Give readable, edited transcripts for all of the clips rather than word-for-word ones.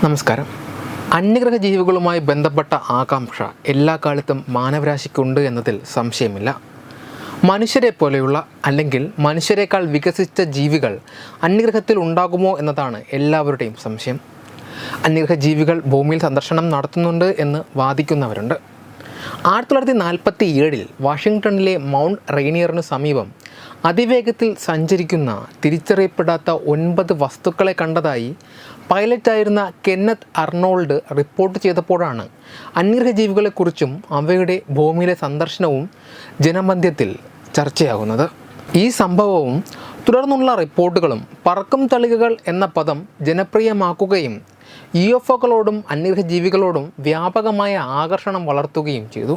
നമസ്കാരം. അന്യഗ്രഹ ജീവികളുമായി ബന്ധപ്പെട്ട ആകാംക്ഷ എല്ലാ കാലത്തും മാനവരാശിക്കുണ്ട് എന്നതിൽ സംശയമില്ല. മനുഷ്യരെ പോലെയുള്ള അല്ലെങ്കിൽ മനുഷ്യരെക്കാൾ വികസിച്ച ജീവികൾ അന്യഗ്രഹത്തിൽ ഉണ്ടാകുമോ എന്നതാണ് എല്ലാവരുടെയും സംശയം. അന്യഗ്രഹ ജീവികൾ ഭൂമിയിൽ സന്ദർശനം നടത്തുന്നുണ്ട് എന്ന് വാദിക്കുന്നവരുണ്ട്. 1947 വാഷിങ്ടണിലെ മൗണ്ട് റെയ്നിയറിന് സമീപം അതിവേഗത്തിൽ സഞ്ചരിക്കുന്ന തിരിച്ചറിയപ്പെടാത്ത 9 വസ്തുക്കളെ കണ്ടതായി പൈലറ്റായിരുന്ന കെന്നത്ത് അർണോൾഡ് റിപ്പോർട്ട് ചെയ്തപ്പോഴാണ് അന്യഗ്രഹ ജീവികളെക്കുറിച്ചും അവയുടെ ഭൂമിയിലെ സന്ദർശനവും ജനമധ്യത്തിൽ ചർച്ചയാകുന്നത്. ഈ സംഭവവും തുടർന്നുള്ള റിപ്പോർട്ടുകളും പറക്കും തളികകൾ എന്ന പദം ജനപ്രിയമാക്കുകയും UFOകളോടും അന്യഗ്രഹ ജീവികളോടും വ്യാപകമായ ആകർഷണം വളർത്തുകയും ചെയ്തു.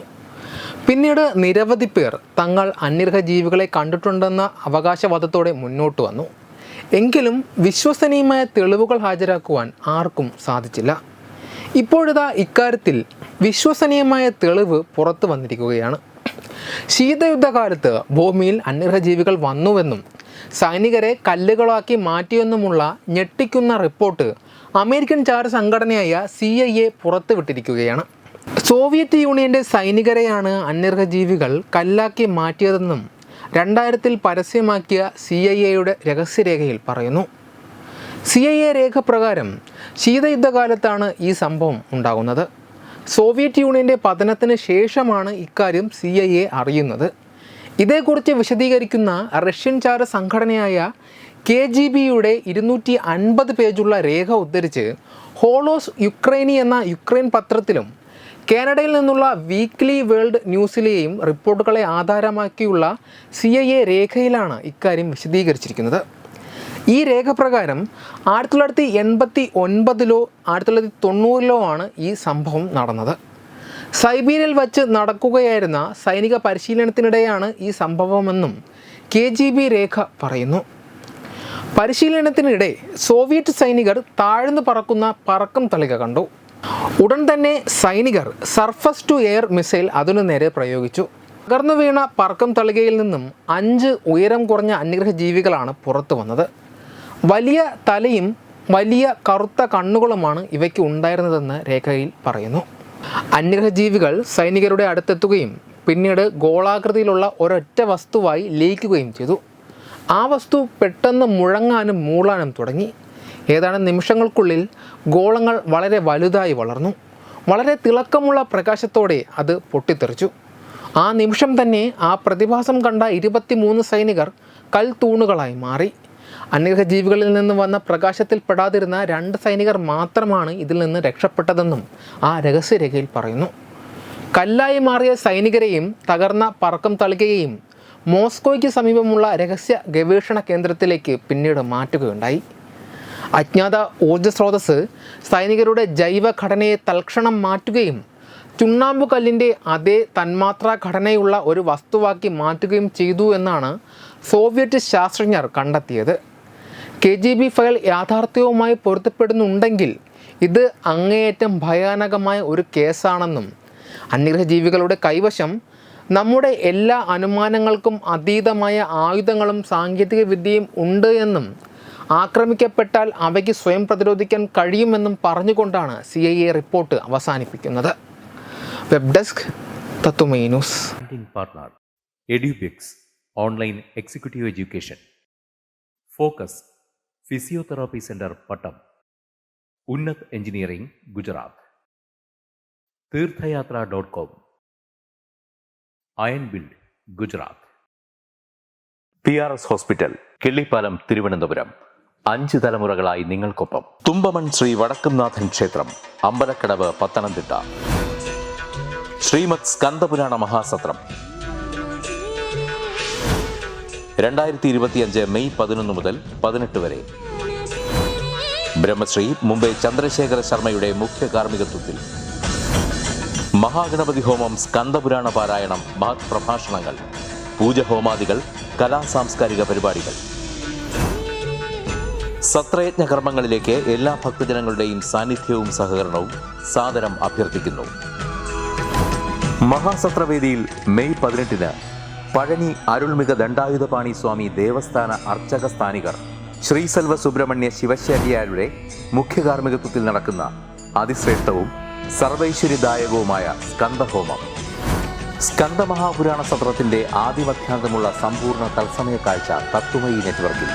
പിന്നീട് നിരവധി പേർ തങ്ങൾ അന്യഗ്രഹ ജീവികളെ കണ്ടിട്ടുണ്ടെന്ന അവകാശവാദത്തോടെ മുന്നോട്ട് വന്നു. എങ്കിലും വിശ്വസനീയമായ തെളിവുകൾ ഹാജരാക്കുവാൻ ആർക്കും സാധിച്ചില്ല. ഇപ്പോഴിതാ ഇക്കാര്യത്തിൽ വിശ്വസനീയമായ തെളിവ് പുറത്തു വന്നിരിക്കുകയാണ്. ശീതയുദ്ധകാലത്ത് ഭൂമിയിൽ അന്യഗ്രഹ ജീവികൾ വന്നുവെന്നും സൈനികരെ കല്ലുകളാക്കി മാറ്റിയെന്നുമുള്ള ഞെട്ടിക്കുന്ന റിപ്പോർട്ട് അമേരിക്കൻ ചാര സംഘടനയായ CIA പുറത്തുവിട്ടിരിക്കുകയാണ്. സോവിയറ്റ് യൂണിയൻ്റെ സൈനികരെയാണ് അന്യഗ്രഹ ജീവികൾ കല്ലാക്കി മാറ്റിയതെന്നും 2000 പരസ്യമാക്കിയ CIAയുടെ രഹസ്യരേഖയിൽ പറയുന്നു. CIA രേഖ പ്രകാരം ശീതയുദ്ധകാലത്താണ് ഈ സംഭവം ഉണ്ടാകുന്നത്. സോവിയറ്റ് യൂണിയൻ്റെ പതനത്തിന് ശേഷമാണ് ഇക്കാര്യം CIA അറിയുന്നത്. ഇതേക്കുറിച്ച് വിശദീകരിക്കുന്ന റഷ്യൻ ചാര സംഘടനയായ KGBയുടെ 250 പേജുള്ള രേഖ ഉദ്ധരിച്ച് ഹോളോസ് യുക്രൈനി എന്ന യുക്രൈൻ പത്രത്തിലും കാനഡയിൽ നിന്നുള്ള വീക്ക്ലി വേൾഡ് ന്യൂസിലെയും റിപ്പോർട്ടുകളെ ആധാരമാക്കിയുള്ള CIA രേഖയിലാണ് ഇക്കാര്യം വിശദീകരിച്ചിരിക്കുന്നത്. ഈ രേഖ പ്രകാരം 1989 1990 ആണ് ഈ സംഭവം നടന്നത്. സൈബീരിയയിൽ വച്ച് നടക്കുകയായിരുന്ന സൈനിക പരിശീലനത്തിനിടെയാണ് ഈ സംഭവമെന്നും KGB രേഖ പറയുന്നു. പരിശീലനത്തിനിടെ സോവിയറ്റ് സൈനികർ താഴ്ന്നു പറക്കുന്ന പറക്കം തളിക കണ്ടു. ഉടൻ തന്നെ സൈനികർ സർഫസ് ടു എയർ മിസൈൽ അതിനു നേരെ പ്രയോഗിച്ചു. തകർന്നു വീണ പറക്കം തളികയിൽ നിന്നും 5 ഉയരം കുറഞ്ഞ അന്യഗ്രഹ ജീവികളാണ് പുറത്തു വന്നത്. വലിയ തലയും വലിയ കറുത്ത കണ്ണുകളുമാണ് ഇവയ്ക്ക് ഉണ്ടായിരുന്നതെന്ന് രേഖയിൽ പറയുന്നു. അന്യഗ്രഹ ജീവികൾ സൈനികരുടെ അടുത്തെത്തുകയും പിന്നീട് ഗോളാകൃതിയിലുള്ള ഒരൊറ്റ വസ്തുവായി ലയിക്കുകയും ചെയ്തു. ആ വസ്തു പെട്ടെന്ന് മുഴങ്ങാനും മൂളാനും തുടങ്ങി. ഏതാനും നിമിഷങ്ങൾക്കുള്ളിൽ ഗോളങ്ങൾ വളരെ വലുതായി വളർന്നു. വളരെ തിളക്കമുള്ള പ്രകാശത്തോടെ അത് പൊട്ടിത്തെറിച്ചു. ആ നിമിഷം തന്നെ ആ പ്രതിഭാസം കണ്ട 23 സൈനികർ കൽത്തൂണുകളായി മാറി. അന്യഗ്രഹ ജീവികളിൽ നിന്ന് വന്ന പ്രകാശത്തിൽ പെടാതിരുന്ന 2 സൈനികർ മാത്രമാണ് ഇതിൽ നിന്ന് രക്ഷപ്പെട്ടതെന്നും ആ രഹസ്യരേഖയിൽ പറയുന്നു. കല്ലായി മാറിയ സൈനികരെയും തകർന്ന പറക്കം തളികയെയും മോസ്കോയ്ക്ക് സമീപമുള്ള രഹസ്യ ഗവേഷണ കേന്ദ്രത്തിലേക്ക് പിന്നീട് മാറ്റുകയുണ്ടായി. അജ്ഞാത ഊർജ്ജ സ്രോതസ് സൈനികരുടെ ജൈവഘടനയെ തൽക്ഷണം മാറ്റുകയും ചുണ്ണാമ്പു കല്ലിൻ്റെ അതേ തന്മാത്രാ ഘടനയുള്ള ഒരു വസ്തുവാക്കി മാറ്റുകയും ചെയ്തു എന്നാണ് സോവിയറ്റ് ശാസ്ത്രജ്ഞർ കണ്ടെത്തിയത്. KGB ഫയൽ യാഥാർത്ഥ്യവുമായി പൊരുത്തപ്പെടുന്നുണ്ടെങ്കിൽ ഇത് അങ്ങേയറ്റം ഭയാനകമായ ഒരു കേസാണെന്നും അന്യഗ്രഹ ജീവികളുടെ കൈവശം നമ്മുടെ എല്ലാ അനുമാനങ്ങൾക്കും അതീതമായ ആയുധങ്ങളും സാങ്കേതിക വിദ്യയും ഉണ്ട് എന്നും ആക്രമിക്കപ്പെട്ടാൽ അവയ്ക്ക് സ്വയം പ്രതിരോധിക്കാൻ കഴിയുമെന്നും പറഞ്ഞുകൊണ്ടാണ് CIA റിപ്പോർട്ട് അവസാനിപ്പിക്കുന്നത്. Web desk Tatwamayi news. Partner Edubix online executive education, focus physiotherapy centre Pattom, Unnat engineering Gujarat, തീർത്ഥയാത്ര.com, iron build Gujarat, PRS hospital Killipalam Thiruvananthapuram. 5 തലമുറകളായി നിങ്ങൾക്കൊപ്പം. തുമ്പമൺ ശ്രീ വടക്കുംനാഥൻ ക്ഷേത്രം, അമ്പലക്കടവ്, പത്തനംതിട്ട. ശ്രീമദ് സ്കന്ദപുരാണ മഹാസത്രം 2025 മെയ് 11 മുതൽ 18 വരെ. ബ്രഹ്മശ്രീ മുംബൈ ചന്ദ്രശേഖര ശർമ്മയുടെ മുഖ്യ കാർമ്മികത്വത്തിൽ മഹാഗണപതി ഹോമം, സ്കന്ദപുരാണ പാരായണം, മഹത് പ്രഭാഷണങ്ങൾ, പൂജഹോമാദികൾ, കലാസാംസ്കാരിക പരിപാടികൾ. സത്രയജ്ഞ കർമ്മങ്ങളിലേക്ക് എല്ലാ ഭക്തജനങ്ങളുടെയും സാന്നിധ്യവും സഹകരണവും സാദരം അഭ്യർത്ഥിക്കുന്നു. മഹാസത്രവേദിയിൽ മെയ് 18 പഴനി അരുൾമിക ദണ്ഡായുധപാണി സ്വാമി ദേവസ്ഥാന അർച്ചക സ്ഥാനികർ ശ്രീസെൽവ സുബ്രഹ്മണ്യ ശിവശാരിയാരുടെ മുഖ്യ കാർമ്മികത്വത്തിൽ നടക്കുന്ന അതിശ്രേഷ്ഠവും സർവൈശ്വര്യദായകവുമായ സ്കന്ദഹോമം. സ്കന്ദമഹാപുരാണ സത്രത്തിന്റെ ആദിമധ്യാന്തമുള്ള സമ്പൂർണ്ണ തത്സമയ കാഴ്ച തത്വമയി നെറ്റ്വർക്കിൽ.